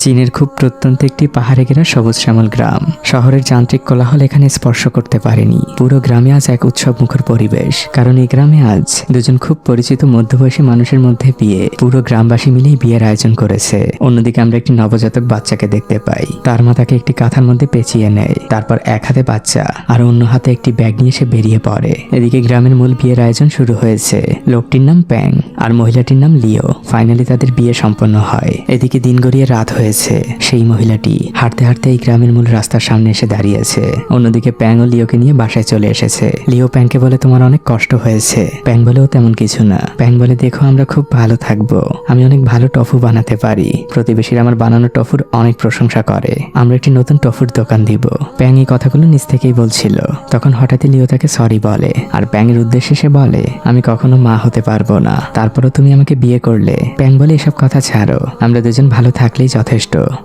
চীনের খুব প্রত্যন্ত একটি পাহাড়ে ঘেরা সবুজ শ্যামল গ্রাম। শহরের যান্ত্রিক কোলাহল এখানে স্পর্শ করতে পারেনি। পুরো গ্রামে আজ এক উৎসব মুখর পরিবেশ, কারণ এই গ্রামে আজ দুজন খুব পরিচিত মধ্যবয়সী মানুষের মধ্যে বিয়ে। পুরো গ্রামবাসী মিলেই বিয়ের আয়োজন করেছে। অন্যদিকে আমরা একটি নবজাতক বাচ্চাকে দেখতে পাই। তার মা তাকে একটি কাঁথার মধ্যে পেঁচিয়ে নেয়, তারপর এক হাতে বাচ্চা আর অন্য হাতে একটি ব্যাগ নিয়ে সে বেরিয়ে পড়ে। এদিকে গ্রামের মূল বিয়ের আয়োজন শুরু হয়েছে। লোকটির নাম প্যাং আর মহিলাটির নাম লিও। ফাইনালি তাদের বিয়ে সম্পন্ন হয়। এদিকে দিন গড়িয়ে রাত হয়েছে। সেই মহিলাটি হাঁটতে হাঁটতে এই গ্রামের মূল রাস্তার সামনে এসে দাঁড়িয়েছে। অন্যদিকে প্যাং ও লিওকে নিয়ে বাসায় চলে এসেছে। লিও প্যাংকে বলে, তোমার অনেক কষ্ট হয়েছে। প্যাং বলেও তেমন কিছু না। প্যাং বলে, দেখো আমরা খুব ভালো থাকবো। আমি অনেক ভালো টফু বানাতে পারি। প্রতিবেশীরা আমার বানানো টফুর অনেক প্রশংসা করে। আমরা একটি নতুন টফুর দোকান দিব। প্যাং এই কথাগুলো নিজ থেকেই বলছিল। তখন হঠাৎই লিও তাকে সরি বলে আর প্যাং এর উদ্দেশ্যে সে বলে, আমি কখনো মা হতে পারবো না, তারপরও তুমি আমাকে বিয়ে করলে। প্যাং বলে, এসব কথা ছাড়ো, আমরা দুজন ভালো থাকলেই যথেষ্ট।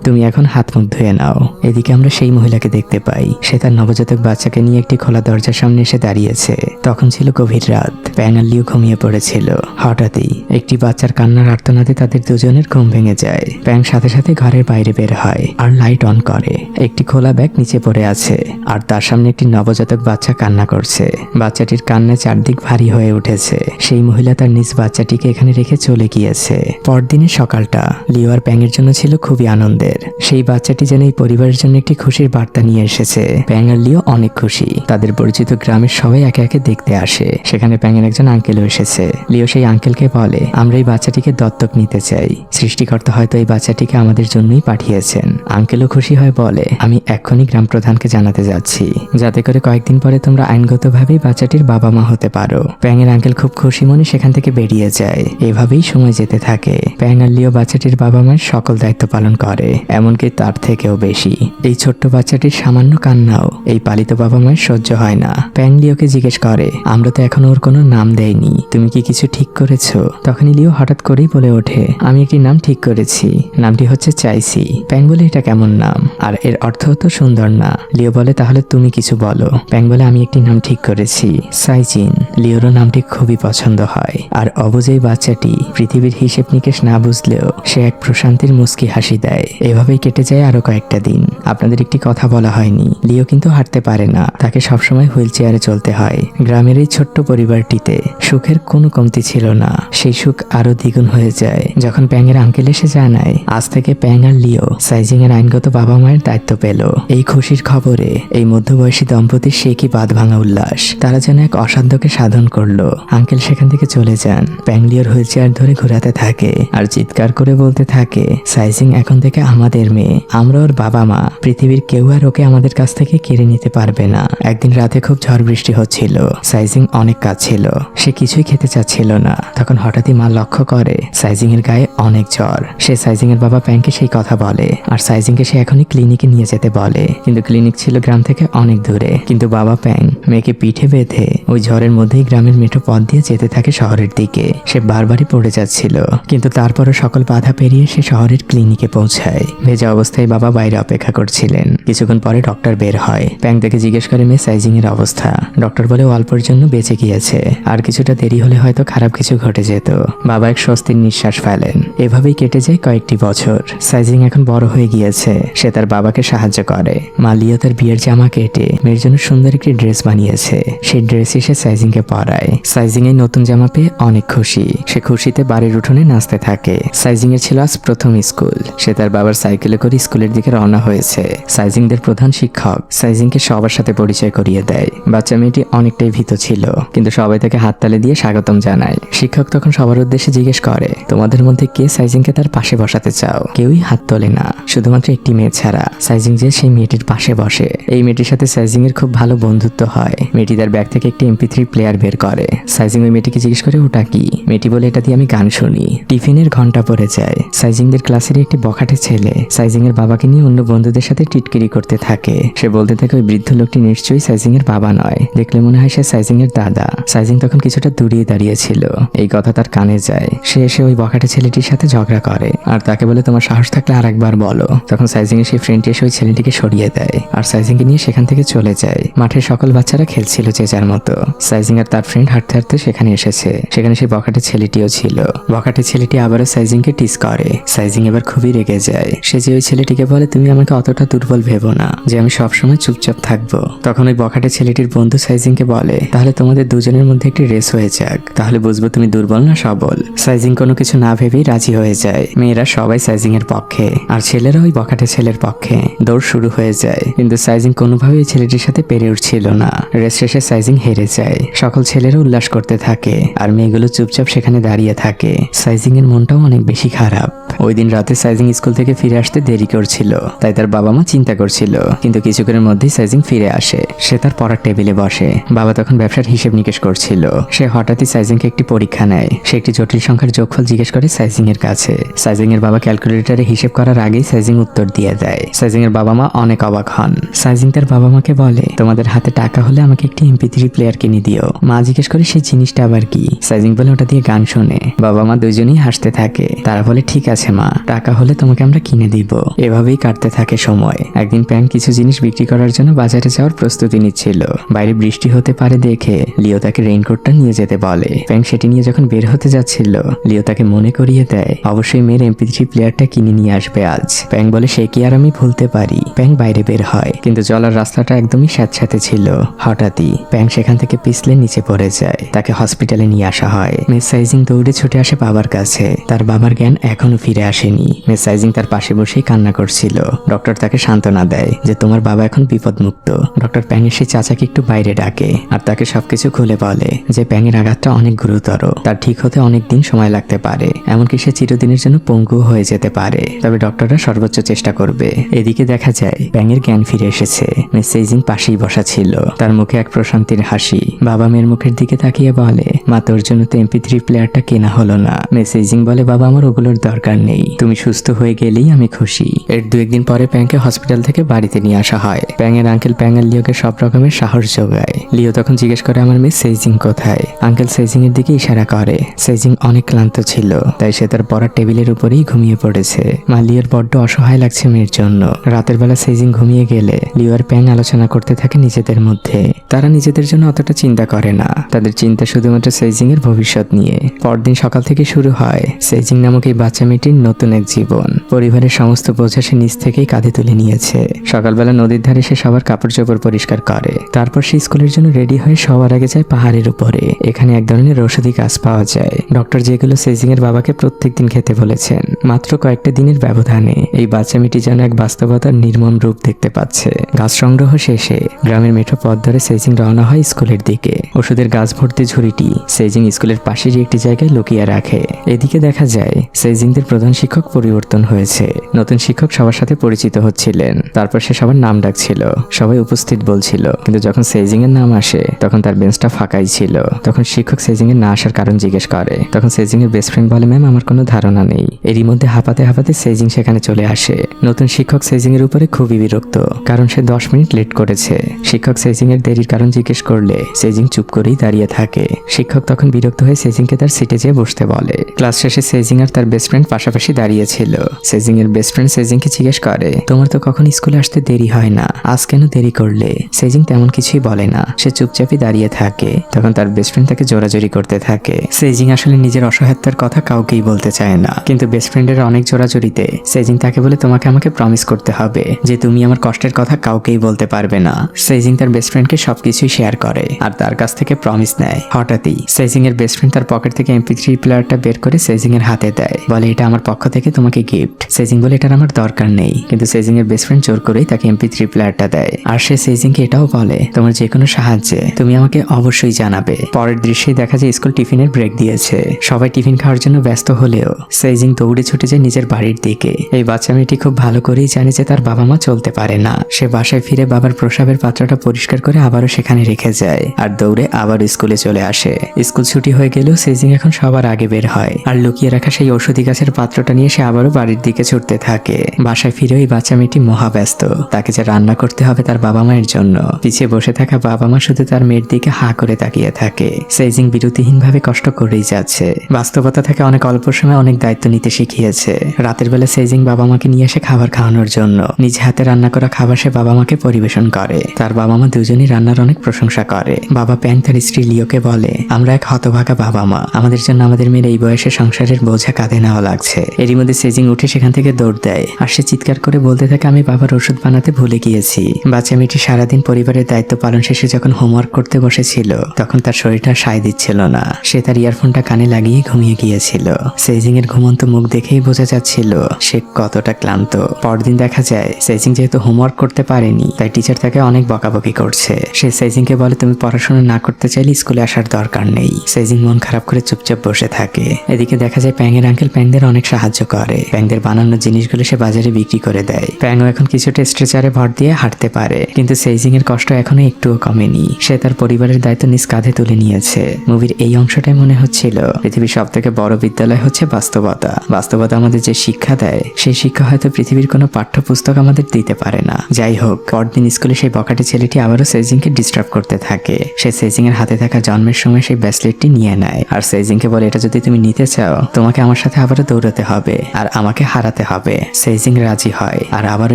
তুমি এখন হাত মুখ ধুয়ে নাও। এদিকে আমরা সেই মহিলাকে দেখতে পাই। সে তার নবজাতক বাচ্চাকে নিয়ে একটি খোলা দরজার সামনে এসে দাঁড়িয়েছে। তখন ছিল গভীর রাত। প্যাং আর লিও ঘুমিয়ে পড়েছিল। হঠাৎই একটি বাচ্চার কান্নার আর্তনাদে তাদের দুজনের ঘুম ভেঙে যায়। প্যাং সাথে সাথে ঘরের বাইরে বের হয় আর লাইট অন করে। একটি খোলা ব্যাগ নিচে পড়ে আছে আর তার সামনে একটি নবজাতক বাচ্চা কান্না করছে। বাচ্চাটির কান্নায় চারদিক ভারী হয়ে উঠেছে। সেই মহিলা তার নিজ বাচ্চাটিকে এখানে রেখে চলে গিয়েছে। পরদিনের সকালটা লিও আর প্যাং এর জন্য ছিল খুবই আনন্দের। সেই বাচ্চাটি যেন এই পরিবারের জন্য একটি খুশির বার্তা নিয়ে এসেছে। প্যাং আর লিও অনেক খুশি। তাদের পরিচিত গ্রামের সবাই একে একে দেখতে আসে। সেখানে প্যাং এর একজন আঙ্কেলও এসেছে। লিও সেই আঙ্কেলকে বলে, আমরা এই বাচ্চাটিকে দত্তক নিতে চাই। সৃষ্টিকর্তা হয়তো এই বাচ্চাটিকে আমাদের জন্যই পাঠিয়েছেন। আঙ্কেলও খুশি হয়, বলে, আমি এক্ষুনি গ্রাম প্রধানকে জানাতে যাচ্ছি, যাতে করে কয়েকদিন পরে তোমরা আইনগতভাবেই বাচ্চাটির বাবা মা হতে পারো। প্যাং এর আঙ্কেল খুব খুশি মনে সেখান থেকে বেরিয়ে যায়। এভাবেই সময় যেতে থাকে। প্যাং আর লিও বাচ্চাটির বাবা মায়ের সকল দায়িত্ব পালন করে, এমনকি তার থেকেও বেশি। এই ছোট্ট বাচ্চাটির সামান্য কান্নাও এই পালিত বাবা মায়ের সহ্য হয় না। প্যাং লিওকে জিজ্ঞেস করে, আমরা তো এখনো ওর কোনো নাম দেয়নি, তুমি কি কিছু ঠিক করেছো? তখনই লিও হঠাৎ করেই বলে ওঠে, আমি একটি নাম ঠিক করেছি, নামটি হচ্ছে চাইছি। প্যাং বলে, এটা কেমন নাম? আর এর অর্থ তো সুন্দর না। লিও বলে, তাহলে তুমি কিছু বলো। প্যাং বলে, আমি একটি নাম ঠিক করেছি, সাইজিন। লিওরও নামটি খুবই পছন্দ হয়। আর অবুঝ এই বাচ্চাটি পৃথিবীর হিসেব নিকেশ না বুঝলেও সে এক প্রশান্তির মুস্কি হাসি দেয়। এভাবেই কেটে যায় আরো কয়েকটা দিন। আপনাদের একটি কথা বলা হয়নি, লিও কিন্তু হাঁটতে পারে না। তাকে সবসময় হুইল চেয়ারে চলতে হয়। গ্রামের এই ছোট্ট পরিবারটিতে সুখের কোনো কমতি ছিল না। সেই সুখ আরো দ্বিগুণ হয়ে যায় যখন প্যাং এর আঙ্কেল এসে জানায়, আজ থেকে প্যাং আর লিও সাইজিং এর আইনগত বাবা মায়ের দায়িত্ব পেল। এই খুশির খবরে এই মধ্যবয়সী দম্পতির সে কি বাঁধ ভাঙা উল্লাস। তারা যেন এক অসাধ্যকে সাধন করলো। আঙ্কেল সেখান থেকে চলে যান। প্যাং লিওর হুইল চেয়ার ধরে ঘোরাতে থাকে আর চিৎকার করে বলতে থাকে, সাইজিং এখন থেকে আমাদের মেয়ে, আমরা ওর বাবা মা। পৃথিবীর কেউ আর ওকে আমাদের কাছ থেকে কেড়ে নিতে পারবে না। একদিন রাতে খুব ঝড় বৃষ্টি হচ্ছিল। সাইজিং অনেক কাজ ছিল, সে কিছুই খেতে চাচ্ছিল না। তখন হঠাৎই মা লক্ষ্য করে সাইজিং এর গায়ে অনেক জ্বর। সে সাইজিং এর বাবা প্যাংকে সেই কথা বলে আর সাইজিং কে সে এখনই ক্লিনিকে নিয়ে যেতে বলে। কিন্তু ক্লিনিক ছিল গ্রাম থেকে অনেক দূরে। কিন্তু বাবা প্যাং মেয়েকে পিঠে বেঁধে ওই ঝড়ের মধ্যেই গ্রামের মেঠো পথ দিয়ে যেতে থাকে শহরের দিকে। সে বারবারই পড়ে যাচ্ছিল, কিন্তু তারপরও সকল বাধা পেরিয়ে সে শহরের ক্লিনিকে পৌঁছায়। ভেজা অবস্থায় বাবা বাইরে অপেক্ষা করছিলেন। কিছুক্ষণ পরে ডক্টর বের হয়। প্যাং থেকে জিজ্ঞেস করে মেয়ে সাইজিং এর অবস্থা। ডক্টর বলে, অল্পের জন্য বেঁচে গিয়েছে, আর কিছুটা দেরি হলে হয়তো খারাপ কিছু ঘটে যেত। বাবা এক স্বস্তির নিঃশ্বাস ফেলেন। এভাবেই কেটে যায় কয়েকটি বছর। সাইজিং এখন বড় হয়ে গিয়েছে। সে তার বাবাকে সাহায্য করে। মা লিও তার বিয়ের জামা কেটে মেয়ের জন্য সুন্দর একটি ড্রেস বানিয়েছে। সেই ড্রেসই সে সাইজিং কে পরায়। সাইজিং এই নতুন জামা পেয়ে অনেক খুশি। সে খুশিতে বাড়ির উঠোনে নাচতে থাকে। সাইজিং এর ছিল আজ প্রথম স্কুল। সে তার বাবার সাইকেলে করে স্কুলের দিকে রওনা হয়েছে। সাইজিংদের প্রধান শিক্ষক সাইজিংকে সবার সাথে পরিচয় করিয়ে দেয়। বাচ্চা মেয়েটি অনেকটাই ভীত ছিল, কিন্তু সবাই তাকে হাততালি দিয়ে স্বাগতম জানায়। শিক্ষক তখন সবার উদ্দেশ্যে জিজ্ঞেস করে, তোমাদের মধ্যে কে সাইজিংকে তার পাশে বসাতে চাও? কেউই হাত তোলে না, শুধুমাত্র একটি মেয়ে ছাড়া। সাইজিং যে সেই মেয়েটির পাশে বসে। এই মেয়েটির সাথে সাইজিং এর খুব ভালো বন্ধুত্ব হয়। মেয়েটি তার ব্যাগ থেকে একটি MP3 প্লেয়ার বের করে। সাইজিং ওই মেয়েটিকে জিজ্ঞেস করে, ওটা কি? মেয়েটি বলে, এটা দিয়ে আমি গান শুনি। টিফিনের ঘন্টা পড়ে যায়। সাইজিংদের ক্লাসের একটি বখাটে ছেলে সাইজিং এর বাবাকে নিয়ে অন্য বন্ধুদের সাথে টিটকিরি করতে থাকে। সে বলতে থাকে, ওই বৃদ্ধ লোকটি নিশ্চয়ই সাইজিং এর বাবা নয়, দেখলে মনে হয় সে সাইজিং এর দাদা। সাইজিং তখন কিছুটা দূরিয়ে দাঁড়িয়েছিল। এই কথা তার কানে যায়। সে এসে ওই বখাটে ছেলেটির সাথে ঝগড়া করে আর তাকে বলে, তোমার সাহস থাকলে আর একবার বলো তখন সাইজিং এর সেই ফ্রেন্ডটি এসে ওই ছেলেটিকে সরিয়ে দেয় আর সাইজিং কে নিয়ে সেখান থেকে চলে যায়। মাঠের সকল বাচ্চারা খেলছিল যে যার মতো। সাইজিং আর তার ফ্রেন্ড হাঁটতে হাঁটতে সেখানে এসেছে। সেখানে সেই বখাটে ছেলেটিও ছিল। বখাটে ছেলেটি আবারও সাইজিং কে টিস করে। সাইজিং এবার খুবই রেগে যায়। সে যে ওই ছেলেটিকে বলে, তুমি আমাকে অতটা দুর্বল ভেবো না যে আমি সবসময় চুপচাপ থাকবো। তখন ওই বখাটে ছেলেটির বন্ধু সাইজিং কে বলে, তাহলে তোমাদের দুজনের মধ্যে একটি রেস হয়ে যাক, তাহলে বুঝবো তুমি দুর্বল না সবল। সাইজিং কোনো কিছু না ভেবেই রাজি হয়ে যায়। মেয়েরা সবাই সাইজিং এর পক্ষে আর ছেলেরা ওই বখাটে ছেলের পক্ষে। দৌড় শুরু হয়ে যায়, কিন্তু সাইজিং কোনোভাবেই ওই ছেলেটির সাথে পেরে উঠছিল না। রেস শেষে সাইজিং হেরে যায়। সকল ছেলেরা উল্লাস করতে থাকে আর মেয়েগুলো চুপচাপ সেখানে দাঁড়িয়ে থাকে। সাইজিং এর মনটাও অনেক বেশি খারাপ। ওই দিন রাতে সাইজিং স্কুল থেকে ফিরে আসতে দেরি করছিল, তাই তার বাবা মা চিন্তা করছিল। কিন্তু কিছুক্ষণের মধ্যেই সাইজিং ফিরে আসে। সে তার পড়ার টেবিলে বসে। বাবা তখন ব্যবসার হিসেব নিকেশ করছিল। সে হঠাৎই সাইজিংকে একটি পরীক্ষা নেয়। সে একটি জটিল সংখ্যার যোগফল জিজ্ঞেস করে সাইজিং এর কাছে। সাইজিং এর বাবা ক্যালকুলেটরে হিসেব করার আগেই সাইজিং উত্তর দিয়ে দেয়। সাইজিং এর বাবা মা অনেক অবাক হন। সাইজিং তার বাবা মাকে বলে, তোমাদের হাতে টাকা হলে আমাকে একটি MP3 প্লেয়ার কিনে দিও। মা জিজ্ঞেস করে সেই জিনিসটা আবার কি। সাইজিং বলে, ওটা দিয়ে গান শোনে। বাবা মা দুজনেই হাসতে থাকে। তারা বলে, ঠিক আছে মা, টাকা হলে তোমাকে আমরা কিনে দিব। এভাবেই কাটতে থাকে সময়। একদিন প্যাং কিছু জিনিস বিক্রি করার জন্য বাজারে যাওয়ার প্রস্তুতি নিচ্ছিল। বাইরে বৃষ্টি হতে পারে দেখে লিও তাকে রেইনকোটটা নিয়ে যেতে বলে। প্যাং সেটি নিয়ে যখন বের হতে যাচ্ছিল, লিও তাকে মনে করিয়ে দেয়, অবশ্যই মেয়ের MP3 প্লেয়ারটা কিনে নিয়ে আসবে আজ। প্যাং বলে, সে কি আর আমি ভুলতে পারি। প্যাং বাইরে বের হয়, কিন্তু চলার রাস্তাটা একদমই স্যাঁতস্যাঁতে ছিল। হঠাৎই প্যাং সেখান থেকে পিছলে নিচে পড়ে যায়। তাকে হসপিটালে নিয়ে আসা হয়। মিস সাইজিং দৌড়ে ছুটে আসে বাবার কাছে। তার বাবার জ্ঞান এখনো ফিরে আসেনি। মিস সাইজিং তার পাশে বসেই কান্না করছিল। ডক্টর তাকে সান্ত্বনা দেয় যে তোমার বাবা এখন বিপদমুক্ত। ডক্টর প্যাংয়ের সেই চাচাকে একটু বাইরে ডাকে আর তাকে সবকিছু খুলে বলে যে প্যাংয়ের আঘাতটা অনেক গুরুতর। তার ঠিক হতে অনেক দিন সময় লাগতে পারে, এমনকি সে চিরদিনের জন্য পঙ্গু হয়ে যেতে পারে। তবে ডক্টররা সর্বোচ্চ চেষ্টা করবে। এদিকে দেখা যায় প্যাংয়ের জ্ঞান ফিরে এসেছে। মিস সাইজিং পাশেই বসা ছিল। তার মুখে এক প্রশান্তির হাসি। বাবা মেয়ের মুখের দিকে তাকিয়ে বলে, মা তোর জন্য তো MP3 প্লেয়ারটা কেনা হলো না। মিস সাইজিং বলে, বাবা আমার ওগুলোর দরকার নেই, তুমি সুস্থ হয়ে গেলেই আমি খুশি। এর 2-1 দিন পরে প্যাংকে হসপিটাল থেকে বাড়িতে নিয়ে আসা হয়। প্যাংয়ের আঙ্কেল প্যাং আর লিওকে সব রকমের সাহস যোগায়। লিও তখন জিজ্ঞেস করে, আমার মিস সাইজিং কোথায়? আঙ্কেল সাইজিং এর দিকে ইশারা করে। সাইজিং অনেক ক্লান্ত ছিল, তাই সে তার পড়ার টেবিলের উপরেই ঘুমিয়ে পড়েছে। মা লিওর বড্ড অসহায় লাগছে মেয়ের জন্য। রাতের বেলা সাইজিং ঘুমিয়ে গেলে লিও আর প্যাং আলোচনা করতে থাকে নিজেদের মধ্যে। তারা নিজেদের জন্য অতটা চিন্তা করে না, তাদের চিন্তা শুধুমাত্র সাইজিং এর ভবিষ্যৎ নিয়ে। পরদিন সকাল থেকে শুরু হয় সাইজিং নামক এই বাচ্চা মেয়েটির নতুন এক জীবন। পরিবারের সমস্ত বোঝা সে নিজ থেকেই কাঁধে তুলে নিয়েছে। সকালবেলা নদীর ধারে সে সবার কাপড় চোপড় পরিষ্কার করে। তারপর সে স্কুলের জন্য রেডি হয়ে সবার আগে যায় পাহাড়ের উপরে। এখানে এক ধরনের ঔষধি গাছ পাওয়া যায়। ডক্টর যেগুলো সাইজিং এর বাবাকে প্রত্যেকদিন খেতে বলেছেন। মাত্র কয়েকটা দিনের ব্যবধানে এই বাচ্চা মেয়েটি যেন এক বাস্তবতার নির্মম রূপ দেখতে পাচ্ছে। গাছ সংগ্রহ শেষে গ্রামের মেঠো পথ ধরে সাইজিং রওনা হয় স্কুলের দিকে। ওষুধের গাছ ভর্তি ঝুড়িটি সাইজিং স্কুলের পাশেরই একটি জায়গায় লুকিয়ে রাখে। এদিকে দেখা যায় সাইজিংদের প্রধান শিক্ষক পরিবর্তন হয়েছে। নতুন শিক্ষক সবার সাথে পরিচিত হচ্ছিলেন। তারপর সে সবার নাম ডাকছিল, সবাই উপস্থিত বলছিল। কিন্তু যখন সাইজিং এর নাম আসে তখন তার বেঞ্চটা ফাঁকাই ছিল। তখন শিক্ষক সাইজিং এর না আসার কারণ জিজ্ঞেস করে। তখন সাইজিং এর বেস্ট ফ্রেন্ড বলে, ম্যাম আমার কোনো ধারণা নেই। এরই মধ্যে হাঁপাতে হাঁপাতে সাইজিং সেখানে চলে আসে। নতুন শিক্ষক সাইজিং এর উপরে খুবই বিরক্ত, কারণ সে 10 মিনিট লেট করেছে। শিক্ষক সাইজিং এর দেরির কারণ জিজ্ঞেস করলে সাইজিং চুপ করেই দাঁড়িয়ে থাকে। শিক্ষক তখন বিরক্ত হয়ে সাইজিংকে তার সিটে যেয়ে বসতে বলে। ক্লাস শেষে সাইজিং আর তার বেস্ট ফ্রেন্ড পাশাপাশি দাঁড়িয়েছিল। সাইজিং এর বেস্ট ফ্রেন্ড সাইজিংকে জিজ্ঞেস করে, তোমার তো কখন স্কুলে আসতে দেরি হয় না, আজ কেন দেরি করলে? সাইজিং তেমন কিছুই বলে না, সে চুপচাপই দাঁড়িয়ে থাকে। তখন তার বেস্ট ফ্রেন্ড তাকে জোরাজোরি করতে থাকে। সাইজিং আসলে নিজের অসহায়তার কথা কাউকেই বলতে চায় না, কিন্তু বেস্ট ফ্রেন্ডের অনেক জোরাজোরিতে সাইজিং তাকে বলে, তোমাকে আমাকে প্রমিস করতে হবে যে তুমি আমার কষ্টের কথা কাউকেই বলতে পারবে না। সাইজিং তার বেস্ট ফ্রেন্ডকে সবকিছুই শেয়ার করে আর তার কাছ থেকে প্রমিস নেয়। হঠাৎই সাইজিং এর বেস্ট ফ্রেন্ড তার পকেট থেকে MP3 প্লেয়ারটা বের করে সাইজিং এর হাতে দেয়, বলে এটা আমার পক্ষ থেকে তোমাকে গিফট। সাইজিং বলে, এটার আমার দরকার নেই, কিন্তু সাইজিং এর বেস্ট ফ্রেন্ড জোর করেই তাকে MP3 প্লেয়ারটা দেয়। আর সে সাইজিংকে এটাও বলে, তোমার যে কোনো সাহায্যে তুমি আমাকে অবশ্যই জানাবে। পরের দৃশ্যেই দেখা যায় স্কুল টিফিনের ব্রেক দিয়েছে। সবাই টিফিন খাওয়ার জন্য ব্যস্ত হলেও সাইজিং দৌড়ে ছুটে যায় নিজের বাড়ির দিকে। এই বাচ্চা মেয়েটি খুব ভালো করেই জানে যে তার বাবা মা চলতে পারে না। সে বাসায় ফিরে বাবার প্রসাবের পাত্রটা পরিষ্কার করে আবারও সেখানে রেখে যায় আর দৌড়ে আবার স্কুলে চলে আসে। স্কুল ছুটি হয়ে গেলেও সাইজিং এখন সবার আগে বের হয় আর লুকিয়ে রাখা সেই ঔষধি গাছের পাত্রটা নিয়ে সে আবারও বাড়ির দিকে ছুটতে থাকে। বাসায় ফিরে ওই বাচ্চা মেয়েটি মহাব্যস্ত। তাকে যে রান্না করতে হবে তার বাবা মায়ের জন্য। পিছিয়ে বসে থাকা বাবা মা শুধু তার মেয়ের দিকে হা করে তাকিয়ে থাকে। সাইজিং বিরতিহীন ভাবে কষ্ট করেই যাচ্ছে। বাস্তবতা থেকে অনেক অল্প সময় অনেক দায়িত্ব নিতে শিখিয়েছে। রাতের বেলা সাইজিং বাবা মাকে নিয়ে আসে খাবার খাওয়ানোর জন্য। নিজ হাতে রান্না করা খাবার সে বাবা মাকে পরিবেশন করে। তার বাবা মা দুজনই রান্নার অনেক প্রশংসা করে। বাবা প্যাং তার স্ত্রী লিওকে বলে, আমরা এক হতভাগা বাবা মা, আমাদের জন্য আমাদের মেয়ের এই বয়সে সংসারের বোঝা কাঁধে নেওয়া লাগছে। এরই মধ্যে সেজিং উঠে সেখান থেকে দৌড় দেয় আর সে চিৎকার করে বলতে থাকে, আমি বাবার ওষুধ বানাতে ভুলে গিয়েছি। বাচ্চা মেয়েটি সারাদিন পরিবারের দায়িত্ব পালন শেষে যখন হোমওয়ার্ক করতে বসেছিল তখন তার শরীরটা সায় দিচ্ছিল না। সে তার ইয়ারফোনটা কানে লাগিয়ে ঘুমিয়ে গিয়েছিল। সেজিং এর ঘুমন্ত মুখ দেখেই বোঝা যাচ্ছিল সে কতটা ক্লান্ত। পরদিন দেখা যায় সেজিং যেহেতু হোমওয়ার্ক করতে পারেনি তাই টিচার তাকে অনেক বকাবকি করছে। সে সেজিংকে বলে, তুমি পড়াশোনা না করতে চাইলে স্কুলে আসার দরকার নেই। সেজিং মন খারাপ করে চুপচাপ বসে থাকে। এদিকে দেখা যায় প্যাংয়ের আঙ্কেল প্যাংদের অনেক সাহায্য করে। প্যাংদের বানানো জিনিসগুলো সে বাজারে বিক্রি করে দেয়। প্যাংও এখন কিছুটা স্ট্রেচারে ভর দিয়ে হাঁটতে পারে, কিন্তু সেজিং এর কষ্ট এখনো একটুও কমেনি। সে তার পরিবারের দায়িত্ব নিজ কাঁধে তুলে নিয়েছে। মুভির এই অংশটাই মনে হচ্ছিল পৃথিবীর সব থেকে বড় বিদ্যালয় হচ্ছে বাস্তবতা। বাস্তবতা আমাদের যে শিক্ষা দেয় সেই শিক্ষা হয়তো পৃথিবীর কোনো পাঠ্যপুস্তক আমাদের দিতে পারে না। যাই হোক, পরদিন স্কুলে সেই বকাটে ছেলেটি আবারও সেজিংকে ডিস্টার্ব করতে থাকে। সে সেজিং এর হাতে থাকা জন্মের সময় সেই ব্রেসলেটটি নিয়ে নেয় আর সেজিংকে বলে, এটা যদি তুমি নিতে চাও তোমাকে আমার সাথে আবারও দৌড়াতে হবে আর আমাকে হারাতে হবে। সেজিং রাজি হয় আর আবারও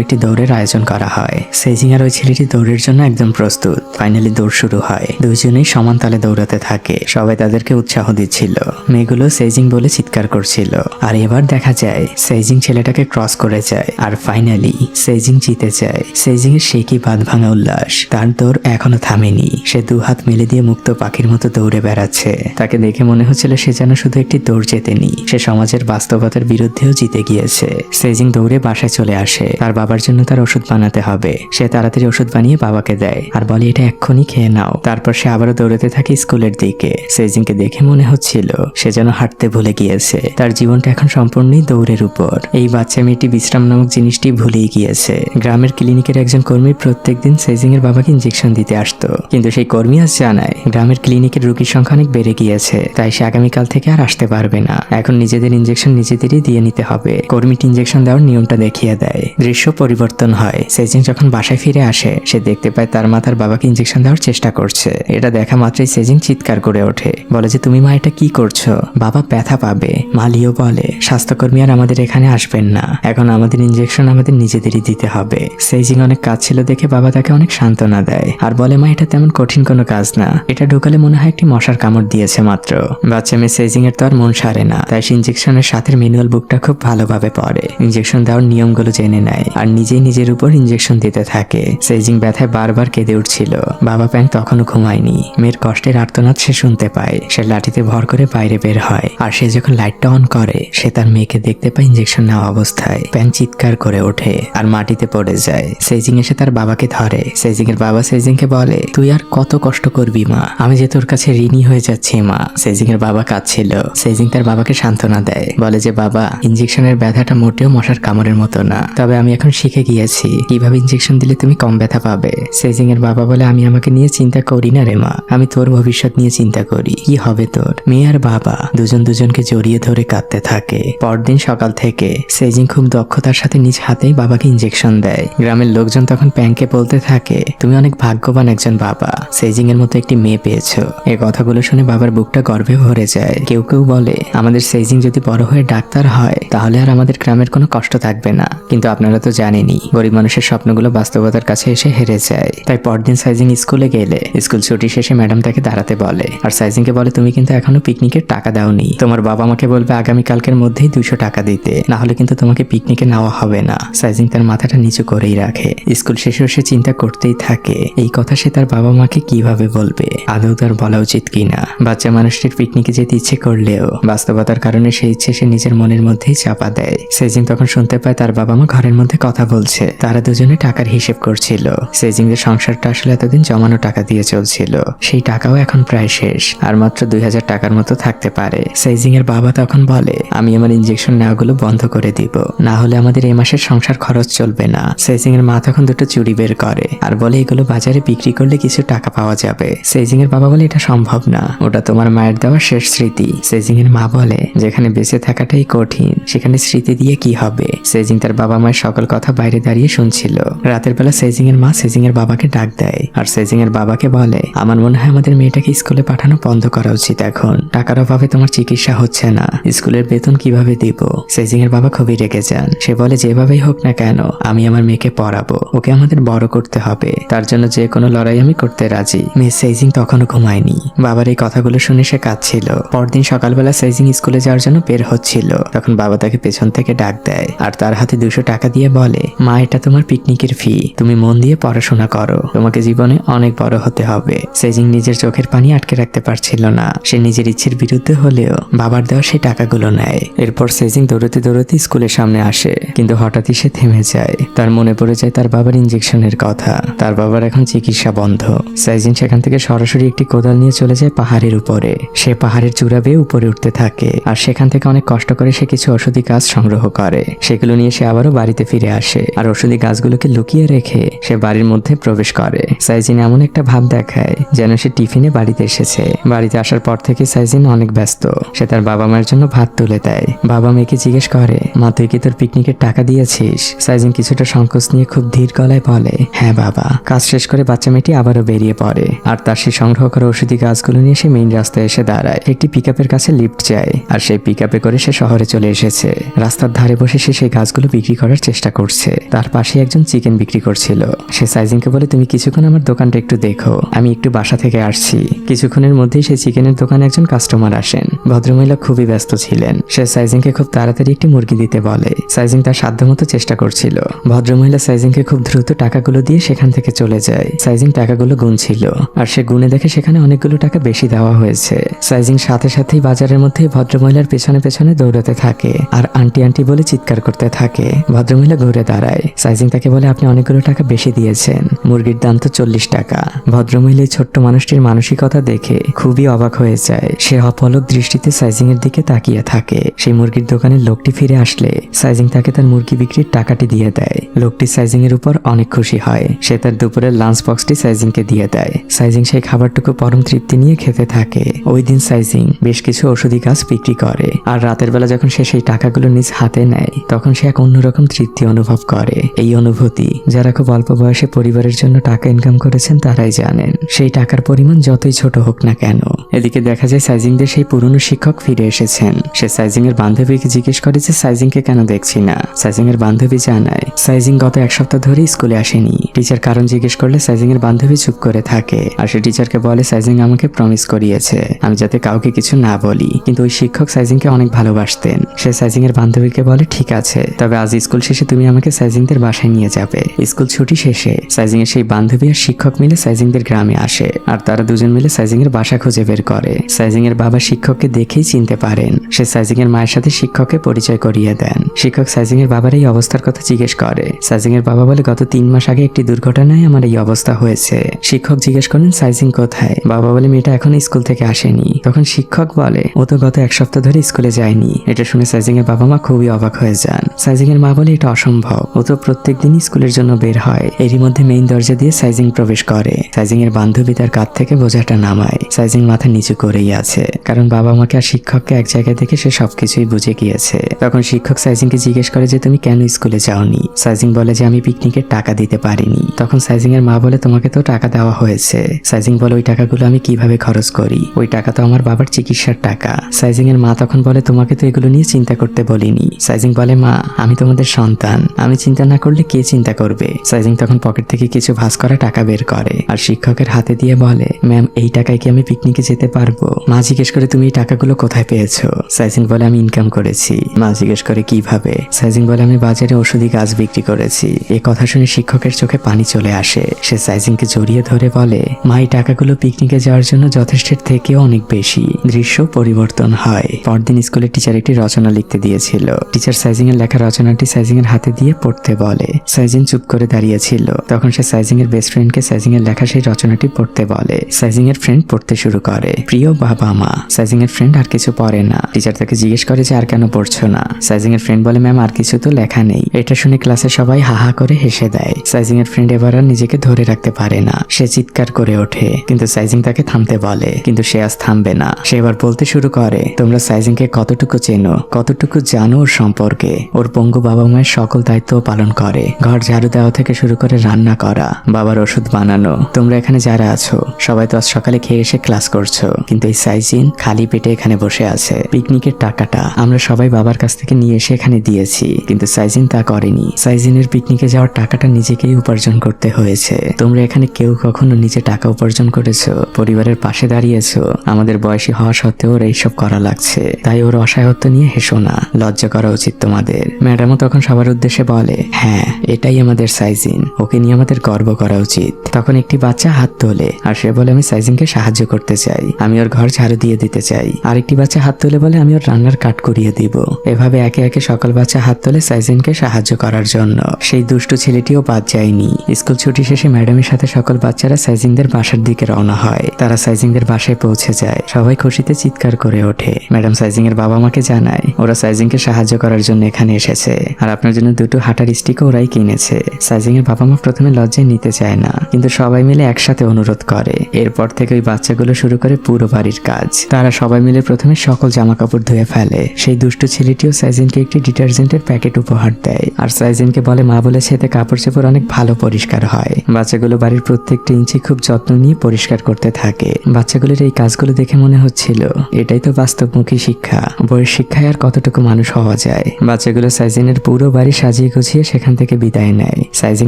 একটি দৌড়ের আয়োজন করা হয়। সেজিং আর ওই ছেলেটি দৌড়ের জন্য একদম প্রস্তুত। ফাইনালি দৌড় শুরু হয়। দুজনেই সমান তালে দৌড়াতে থাকে। সবাই তাদেরকে উৎসাহ দিচ্ছিল। মেয়েগুলো সেজিং বলে চিৎকার করছিল। আর এবার দেখা যায় সেজিং ছেলেটাকে ক্রস করে যায় আর ফাইনালি সেজিং জিতে যায়। সেজিং এর সে কি বাঁধ ভাঙা উল্লাস। তার দৌড় এখনো থামেনি। সে দু হাত মেলে দিয়ে মুক্ত পাখির মতো দৌড়ে বেড়াচ্ছে। তাকে দেখে মনে হচ্ছিল সে যেন শুধু একটি দৌড় জেতেনি, সে সমাজের বাস্তবতার বিরুদ্ধেও জিতে গিয়েছে। সেজিং দৌড়ে বাসায় চলে আসে। তার বাবার জন্য তার ওষুধ বানাতে হবে। সে তাড়াতাড়ি ওষুধ বানিয়ে বাবাকে দেয় আর বলে, এটা এক্ষুনি খেয়ে নাও। তারপর সে আবারও দৌড়াতে থাকে স্কুলের দিকে। সেজিংকে দেখে মনে হচ্ছিল সে যেন হাঁটতে ভুলে গিয়েছে। তার জীবনটা এখন সম্পূর্ণই দৌড়ের উপর। এই বাচ্চা মেয়েটি বিশ্রাম নামক জিনিসটি ভুলেই গিয়েছে। গ্রামের ক্লিনিকের একজন কর্মী প্রত্যেকদিন সেজিং এর বাবাকে ইঞ্জেকশন দিতে আসতো, কিন্তু সেই কর্মী আজ জানায় গ্রামের ক্লিনিকের রোগীর সংখ্যা অনেক বেড়ে গিয়েছে, তাই সে আগামীকাল থেকে আর আসতে পারবে না। এখন নিজেদের ইঞ্জেকশন নিজেদেরই দিয়ে নিতে হবে। কর্মীটি ইঞ্জেকশন দেওয়ার নিয়মটা দেখিয়ে দেয়। দৃশ্য পরিবর্তন হয়। সেজিং যখন বাসায় ফিরে আসে সে দেখতে পায় তার মা তার বাবাকে ইঞ্জেকশন দেওয়ার চেষ্টা করছে। এটা দেখা মাত্রই সেজিং চিৎকার করে ওঠে, বলে যে তুমি মা এটা কি করছো, বাবা ব্যথা পাবে। মা লিও বলে, স্বাস্থ্যকর্মী আর আমাদের এখানে আসবেন না, এখন আমাদের ইঞ্জেকশন আমাদের নিজেদেরই দিতে হবে। সেজিং অনেক কাজ ছিল দেখে বাবা তাকে অনেক সান্ত্বনা দেয় আর বলে, মা এটা তেমন কঠিন কোনো কাজ না, এটা ঢোকালে মনে হয় একটি মশার কামড় দিয়েছে মাত্র। বাচ্চা মেয়ে সেজিং এর তো আর মন সারে না, তাই সে ইঞ্জেকশনের সাথে ম্যানুয়াল বুকটা খুব ভালোভাবে পড়ে, ইঞ্জেকশন দেওয়ার নিয়মগুলো জেনে নেয় আর নিজেই নিজের উপর ইঞ্জেকশন দিতে থাকে। সেজিং ব্যথায় বারবার কেঁদে উঠছিল। বাবা প্যাং তখনও ঘুমায়নি। মেয়ের কষ্টের আর্তনাদ সে শুনতে পায়। সে লাঠিতে ভর করে বাইরে বের হয় আর সে যখন লাইটটা অন করে সে তার মেয়েকে দেখতে পায় ইঞ্জেকশন নেওয়া অবস্থায়। প্যাং চিৎকার করে ওঠে আর মাটিতে পড়ে যায়। সেজিং এসে তার বাবাকে ধরে। সেজিং এর বাবা সেজিংকে বলে, তুই আর কত কষ্ট করবি মা, আমি যে তোর কাছে ঋণী হয়ে যাচ্ছি মা। সেজিং এর বাবা কাঁদছিল। সেজিং তার বাবাকে সান্ত্বনা দেয়, বলে যে বাবা, ইঞ্জেকশনের ব্যথাটা মোটেও মশার কামড়ের মতো না, তবে আমি এখন শিখে গিয়েছি কিভাবে ইঞ্জেকশন দিলে তুমি কম ব্যথা পাবে। সেজিং এর বাবা বলে, আমি আমাকে নিয়ে চিন্তা করি না রে মা, আমি তোর ভবিষ্যৎ নিয়ে চিন্তা করি, কি হবে তোর। মেয়ে আর বাবা দুজন দুজনকে জড়িয়ে ধরে কাঁদতে থাকে। পরদিন সকাল থেকে সেজিং খুব দক্ষতার সাথে নিজ হাতেই বাবাকে ইঞ্জেকশন দেয়। গ্রামের লোকজন তখন প্যাংকে বলতে থাকে, তুমি অনেক ভাগ্যবান একজন বাবা, সেজিং এর মতো একটি মেয়ে পেয়েছো। এই কথাগুলো শুনে বাবার বুকটা গর্বে ভরে যায়। কেউ কেউ বলে, আমাদের সেজিং যদি বড় হয়ে ডাক্তার হয় তাহলে আর আমাদের গ্রামের কোনো কষ্ট থাকবে না। কিন্তু আপনারা তো জানেনই গরিব মানুষের স্বপ্নগুলো বাস্তবতার কাছে এসে হেরে যায়। তাই পরদিন সেজিং স্কুলে গেলে স্কুল ছুটি শেষে ম্যাডাম তাকে দাঁড়াতে বলে আর সেজিংকে বলে, তুমি কিন্তু এখনো পিকনিকের টাকা দাওনি, তোমার বাবা আমাকে বলবে আগামীকালকের মধ্যেই 200 টাকা দিতে, না হলে কিন্তু তোমাকে পিকনিকে নেওয়া হবে না। সেজিং তার মাথাটা নিচু করেই রাখে। স্কুল শেষে সে চিন্তা করতেই থাকে এই কথা সে তার বাবা মাকে কিভাবে বলবে, আদৌ তার বলা উচিত কিনা। বাচ্চা মানুষটির পিকনিকে যেতে ইচ্ছে করলেও বাস্তবতার কারণে সেই ইচ্ছে সে নিজের মনের মধ্যেই চাপা দেয়। সেজিং তখন শুনতে পায় তার বাবা মা ঘরের মধ্যে কথা বলছে। তারা দুজনে টাকার হিসেব করছিল। সেজিং এর সংসারটা আসলে এতদিন জমানো টাকা দিয়ে চলছিল, সেই টাকাও এখন প্রায় শেষ, আর মাত্র 2000 টাকার মতো থাকতে পারে। সেজিং এর বাবা তখন বলে, আমি আমার ইঞ্জেকশন নেওয়াগুলো বন্ধ করে দিব, না হলে আমাদের এই মাসের সংসার খরচ চলবে না। সেজিং এর মা তখন দুটো চুড়ি বের করে আর বলে, এগুলো বাজারে বিক্রি করলে কিছু টাকা পাওয়া যাবে। সেজিং এর বাবা বলে, এটা সম্ভব না, ওটা তোমার মায়ের দেওয়া শেষ স্মৃতি। সেজিং এর মা বলে, যেখানে বেঁচে থাকাটাই কঠিন সেখানে স্মৃতি দিয়ে কি হবে। সেজিং তার বাবা মায়ের সকল কথা বাইরে দাঁড়িয়ে শুনছিল। রাতের বেলা সেজিং এর মা সেজিং এর বাবাকে ডাক দেয় আর সেজিং এর বাবাকে বলে, আমার মনে হয় আমাদের মেয়েটাকে স্কুলে পাঠানো বন্ধ করা উচিত, এখন টাকার অভাবে তোমার চিকিৎসা হচ্ছে না, স্কুলের বেতন কিভাবে দিব। সেজিং এর বাবা খুবই রেগে রেগে যান। সে বলে যেভাবেই হোক না কেন আমি আমার মেয়েকে পড়াবো, ওকে আমাদের বড় করতে হবে, তার জন্য যে কোনো লড়াই আমি করতে রাজি। মিস সেইজিং তখনও ঘুমায়নি। বাবার এই কথাগুলো শুনে সে কাঁদছিল। পরদিন সকালবেলা সেইজিং স্কুলে যাওয়ার জন্য বের হচ্ছিল, তখন বাবা তাকে পেছন থেকে ডাক দেয় আর তার হাতে 200 টাকা দিয়ে বলে, মা এটা তোমার পিকনিকের ফি, তুমি মন দিয়ে পড়াশোনা করো, তোমাকে জীবনে অনেক বড় হতে হবে। সেইজিং নিজের চোখের পানি আটকে রাখতে পারছিল না। সে নিজের ইচ্ছের বিরুদ্ধে হলেও বাবার দেওয়া সেই টাকাগুলো নেয়। এরপর সেইজিং দৌড়তে দৌড়তে স্কুলের সামনে আসে, কিন্তু হঠাৎই সে থেমে যায়। তার মনে পড়ে যায় তার বাবার ইনজেকশনের কথা। তার বাবার এখন চিকিৎসা বন্ধ। সেইজিং সেখান থেকে সরাসরি একটি কোদাল নিয়ে চলে যায় পাহাড়ের উপরে। সে পাহাড়ের চূড়া বেয়ে উপরে উঠতে থাকে আর সেখান থেকে অনেক কষ্ট করে সে কিছু ঔষধি গাছ সংগ্রহ করে। সেগুলো নিয়ে সে আবারও বাড়িতে ফিরে আসে আর ঔষধি গাছগুলোকে লুকিয়ে রেখে সে বাড়ির মধ্যে প্রবেশ করে। সাইজিন এমন একটা ভাব দেখায় যেন সে টিফিনে বাড়িতে এসেছে। বাড়িতে আসার পর থেকে সাইজিন অনেক ব্যস্ত। সে তার বাবা মায়ের জন্য ভাত তুলে দেয়। বাবা মেয়েকে জিজ্ঞেস করে, মা তুই কি তোর পিকনিকের টাকা দিয়েছিস? সাইজিন কিছুটা সংকোচ নিয়ে খুব ধীর গলায় বলে, হ্যাঁ বাবা। কাজ শেষ করে বাচ্চা মেয়েটি আবারও বেরিয়ে পড়ে আর তার সেই সংগ্রহ করা ঔষধি গাছগুলো নিয়ে সে মেইন রাস্তায় এসে দাঁড়ায়। একটি পিকআপের কাছে লিফট যায় আর সেই পিকআপে করে সে শহরে চলে এসেছে। রাস্তার ধারে বসে সে সেই গাছগুলো বিক্রি করার চেষ্টা করছে। তার পাশে একজন চিকেন বিক্রি করছিল। সে সাইজিংকে বলে, তুমি কিছুক্ষণ আমার দোকানটা একটু দেখো, আমি একটু বাসা থেকে আসছি। কিছুক্ষণের মধ্যেই সেই চিকেনের দোকানে একজন কাস্টমার আসেন। ভদ্রমহিলা খুবই ব্যস্ত ছিলেন। সে সাইজিংকে খুব তাড়াতাড়ি একটি মুরগি দিতে বলে। সাইজিং তার সাধ্যমতো চেষ্টা করছিল। ভদ্রমহিলা সাইজিংকে খুব দ্রুত টাকাগুলো দিয়ে সেখান থেকে চলে যায়। সাইজিং টাকাগুলো গুনছিল আর সে গুনে দেখে সেখানে অনেকগুলো টাকা বেশি দেওয়া হয়েছে। সাইজিং সাথে সাথেই বাজারের মধ্যে ভদ্রমহিলার পেছনে পেছনে দৌড়াতে থাকে আর আন্টি আন্টি বলে চিৎকার করতে থাকে। ভদ্রমহিলা ঘুরে দাঁড়ায়। সাইজিং তাকে বলে, আপনি অনেকগুলো টাকা বেশি দিয়েছেন, মুরগির দাম তো 40 টাকা। ভদ্রমহিলা এই ছোট্ট মানুষটির মানসিকতা দেখে খুবই অবাক হয়ে যায়। সে অপলক দৃষ্টিতে সাইজিং এর দিকে তাকিয়ে থাকে। সেই মুরগির দোকানের লোকটি ফিরে আসলে সাইজিং তাকে তার মুরগি বিক্রির টাকাটি দিয়ে দেয়। লোকটি সাইজিং এর উপর অনেক খুশি হয়। সে তার দুপুরের লাঞ্চ বক্সটি সাইজিংকে দিয়ে দেয়। সাইজিং সেই খাবারটুকু পরম তৃপ্তি নিয়ে খেতে থাকে। ওই দিন সাইজিং বেশ কিছু ঔষধি গাছ বিক্রি করে আর রাতের বেলা যখন সে সেই টাকাগুলো নিজ হাতে নেয় তখন সে এক অন্যরকম তৃপ্তি অনুভব করে। এই অনুভূতি যারা খুব অল্প বয়সে পরিবারের জন্য টাকা ইনকাম করেছেন তারাই জানেন। সেই টাকার পরিমাণ যতই ছোট হোক না কেন। এদিকে দেখা যায় সাইজিংদের সেই পুরনো শিক্ষক ফিরে এসেছেন। সে সাইজিং এর বান্ধবীকে জিজ্ঞেস করে যে সাইজিংকে কেন দেখছি না। সাইজিং এর বান্ধবী জানায় সাইজিং গত 1 সপ্তাহ ধরে স্কুলে আসেনি। টিচার কারণ জিজ্ঞেস করলে সাইজিং এর বান্ধবী চুপ করে থাকে আর সে টিচারকে বলে, সাইজিং আমাকে প্রমিস করিয়েছে আমি যাতে কাউকে কিছু না বলি। কিন্তু ওই শিক্ষক সাইজিংকে অনেক ভালোবাসতেন। সে সাইজিং এর বান্ধবীকে বলে, ঠিক আছে, তবে আজ স্কুল শেষে তুমি আমাকে সাইজিংদের বাসায় নিয়ে যাবে। স্কুল ছুটি শেষে সাইজিং এর সেই বান্ধবী আর শিক্ষক মিলে সাইজিংদের গ্রামে আসে আর তারা দুজন মিলে সাইজিং এর বাসা খুঁজে বের করে। সাইজিং এর বাবা শিক্ষককে দেখেই চিনতে পারেন। সে সাইজিং এর মায়ের সাথে শিক্ষককে পরিচয় করিয়ে দেন। শিক্ষক সাইজিং এর বাবার এই অবস্থার কথা জিজ্ঞেস করে। সাইজিং এর বাবা বলে, গত 3 মাস আগে একটি দুর্ঘটনায় আমার এই অবস্থা হয়েছে। শিক্ষক জিজ্ঞেস করেন, সাইজিং কোথায়? বাবা বলে, মেয়েটা এখনো স্কুল থেকে আসেনি। তখন শিক্ষক বলে, ও তো গত 1 সপ্তাহ ধরে স্কুলে যায়নি। এটা শুনে সাইজিং এর বাবা মা খুবই অবাক হয়ে যান। সাইজিং এর মা বলে, এটা অসম্ভব, ও তো প্রত্যেকদিন স্কুলের জন্য বের হয়। এরই মধ্যে মেইন দরজা দিয়ে সাইজিং প্রবেশ করে। সাইজিং এর বান্ধবী তার কাঁধ থেকে বোঝাটা নামায়। সাইজিং মাথা নিচু করেই আছে, কারণ বাবা মাকে আর শিক্ষককে এক জায়গায় দেখে সে সবকিছুই বুঝে গিয়েছে। তখন শিক্ষক সাইজিংকে জিজ্ঞেস করে যে তুমি কেন স্কুলে যাওনি? সাইজিং বলে যে আমি পিকনিকের টাকা দিতে পারিনি। তখন সাইজিং এর মা বলে, তোমাকে তো টাকা দেওয়া হয়েছে। সাইজিং বলে, ওই টাকাগুলো আমি কিভাবে খরচ করি? ওই টাকা তো আমার বাবার চিকিৎসার টাকা। সাইজিং এর মা তখন বলে, তোমাকে তো এগুলো নিয়ে চিন্তা করতে বলিনি। সাইজিং বলে, মা আমি তোমাদের সন্তান, আমি চিন্তা না করলে কে চিন্তা করবে? সাইজিং তখন পকেট থেকে কিছু ভাঁজ করা টাকা বের করে আর শিক্ষকের হাতে দিয়ে বলে, ম্যাম এই টাকায় কি আমি পিকনিকে যেতে পারবো? মা জিজ্ঞেস করে, তুমি এই টাকাগুলো কোথায় পেয়েছো? সাইজিং বলে, আমি ইনকাম করেছি। মা জিজ্ঞেস করে, কিভাবে? সাইজিং বলে, আমি বাজারে ঔষধি গাছ বিক্রি করেছি। এই কথা শুনে শিক্ষকের চোখে পানি চলে আসে। সে সাইজিংকে জড়িয়ে ধরে বলে, মা এই টাকাগুলো পিকনিকে যাওয়ার জন্য যথেষ্টের থেকেও অনেক বেশি। দৃশ্য পরিবর্তন হয়। পরদিন স্কুলে টিচার একটি রচনা লিখতে দিয়েছিল। টিচার সাইজিং এর লেখা রচনাটি সাইজিং এর হাতে দিয়ে পড়তে বলে। সাইজিং চুপ করে দাঁড়িয়েছিল। তখন সে সাইজিং এর বেস্ট ফ্রেন্ডকে সাইজিং এর লেখা সেই রচনাটি পড়তে বলে। সাইজিং এর ফ্রেন্ড পড়তে শুরু করে, প্রিয় বাবা মা। সাইজিং এর ফ্রেন্ড আর কিছু পড়ে না। টিচার তাকে জিজ্ঞেস করে যে আর কেন পড়ছো না? সাইজিং এর ফ্রেন্ড বলে, ম্যাম আর কিছু তো লেখা নেই। এটা শুনে ক্লাসে সবাই হাহা করে হেসে দেয়। সাইজিং এর ফ্রেন্ড এবার আর নিজেকে ধরে রাখতে পারে না। সে চিৎকার করে ওঠে, কিন্তু সাইজিং তাকে থামতে বলে, কিন্তু সে আজ থামবে না। সে এবার বলতে শুরু করে, তোমরা সাইজিংকে কতটুকু চেনো, কতটুকু জানো ওর সম্পর্কে? ওর পঙ্গু বাবা মায়ের সকল দায়িত্ব পালন করে। ঘর ঝাড়ু দেওয়া থেকে শুরু করে রান্না করা, বাবার ওষুধ বানানো। তোমরা এখানে যারা আছো সবাই তো আজ সকালে খেয়ে এসে ক্লাস করছো, কিন্তু এই সাইজিং খালি পেটে এখানে বসে আছে। পিকনিকের টাকাটা আমরা সবাই বাবার কাছ থেকে নিয়ে এসে এখানে এখানে দিয়েছি, কিন্তু সাইজিন তা করেনি। সাইজিনের পিকনিকে যাওয়ার টাকাটা নিজেকেই উপার্জন করতে হয়েছে। তোমরা এখানে কেউ কখনো নিজে টাকা উপার্জন করেছো, পরিবারের পাশে দাঁড়িয়েছো? আমাদের বয়সী হওয়া সত্ত্বেও ওর এইসব করা লাগছে, তাই ওর অসহায়ত্ব নিয়ে হেসো না, লজ্জা করা উচিত তোমাদের। ম্যাডামও তখন সবার উদ্দেশ্যে বলে, হ্যাঁ এটাই আমাদের সাইজিন, ওকে নিয়ে আমাদের গর্ব করা উচিত। তখন একটি বাচ্চা হাত তোলে আর সে বলে, আমি সাইজিনকে সাহায্য করতে চাই, আমি ওর ঘর ঝাড়ু দিয়ে দিতে চাই। আরেকটি বাচ্চা হাত তুলে বলে, আমি ওর রান্নার কাঠ করিয়ে দিব। এভাবে একে একে সকল বাচ্চা হাত তোলে সাইজিনকে সাহায্য করার জন্য। সেই দুষ্টু ছেলেটিও বাদ যায়নি। স্কুল ছুটি শেষে ম্যাডামের সাথে সকল বাচ্চারা সাইজিনদের বাসার দিকে রওনা হয়। তারা সাইজিনদের বাসায় পৌঁছে যায়। সবাই খুশিতে চিৎকার করে ওঠে। ম্যাডাম সাইজিং এর বাবা মাকে জানায় ওরা সাইজিংকে সাহায্য করার জন্য এখানে এসেছে, আর আপনার জন্য দুটো হাঁটার স্টিকও ওরাই কিনেছে। সাইজিং এর বাবা মা প্রথমে লজ্জায় নিতে চায় না, কিন্তু সবাই মিলে একসাথে অনুরোধ করে। এরপর থেকে ওই বাচ্চাগুলো শুরু করে পুরো বাড়ির কাজ। তারা সবাই মিলে প্রথমে সকল জামা কাপড় ধুয়ে ফেলে। সেই দুষ্টু ছেলেটিও সাইজিনকে একটি ডিটারজেন্টের প্যাকেট উপহার দেয়, আর সাইজিনকে বলে মা বলেছে এতে কাপড় চোপড় অনেক ভালো পরিষ্কার হয়। বাচ্চাগুলো বাড়ির প্রত্যেকটা ইঞ্চি খুব যত্ন নিয়ে পরিষ্কার করতে থাকে। বাচ্চাগুলোর এই কাজগুলো দেখে মনে হচ্ছিল এটাই তো বাস্তবমুখী শিক্ষা। বইয়ের শিক্ষায় আর কতটুকু মানুষ হওয়া যায়। বাচ্চাগুলো সাইজিনের পুরো বাড়ি সাজিয়ে গুছিয়ে সেখান থেকে বিদায় নেয়। সাইজিং